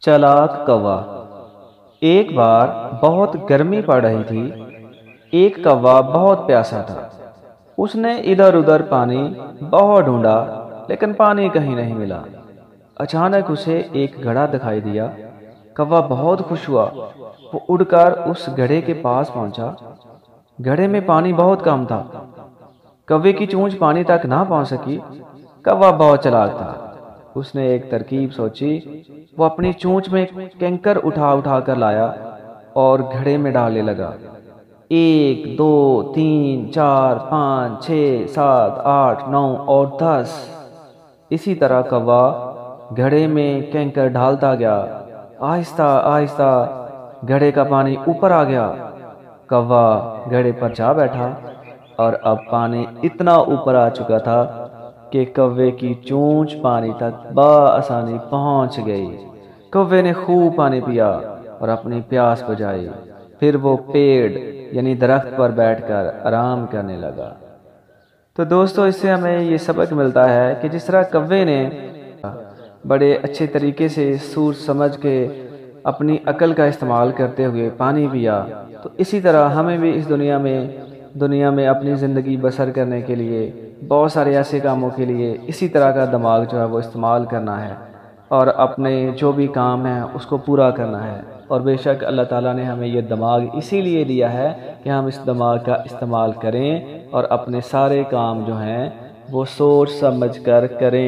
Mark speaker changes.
Speaker 1: चालाक कौवा। एक बार बहुत गर्मी पड़ रही थी। एक कौवा बहुत प्यासा था। उसने इधर उधर पानी बहुत ढूंढा, लेकिन पानी कहीं नहीं मिला। अचानक उसे एक घड़ा दिखाई दिया। कौवा बहुत खुश हुआ। वो उड़कर उस घड़े के पास पहुंचा। घड़े में पानी बहुत कम था। कौवे की चोंच पानी तक ना पहुंच सकी। कौवा बहुत चालाक था। उसने एक तरकीब सोची। वो अपनी चोंच में कंकर उठा उठा कर लाया और घड़े में डालने लगा। 1 2 3 4 5 6 7 8 9 और 10। इसी तरह कौवा घड़े में कंकर ढालता गया। आहिस्ता आहिस्ता घड़े का पानी ऊपर आ गया। कौवा घड़े पर जा बैठा और अब पानी इतना ऊपर आ चुका था कि कौवे की चोंच पानी तक बआसानी पहुंच गई। कौवे ने खूब पानी पिया और अपनी प्यास बुझाई। फिर वो पेड़ यानी दरख्त पर बैठकर आराम करने लगा। तो दोस्तों, इससे हमें ये सबक मिलता है कि जिस तरह कौवे ने बड़े अच्छे तरीके से सोच समझ के अपनी अकल का इस्तेमाल करते हुए पानी पिया, तो इसी तरह हमें भी इस दुनिया में अपनी ज़िंदगी बसर करने के लिए बहुत सारे ऐसे कामों के लिए इसी तरह का दिमाग जो है वो इस्तेमाल करना है और अपने जो भी काम है उसको पूरा करना है। और बेशक अल्लाह ताला ने हमें ये दिमाग इसीलिए दिया है कि हम इस दिमाग का इस्तेमाल करें और अपने सारे काम जो हैं वो सोच समझ कर करें।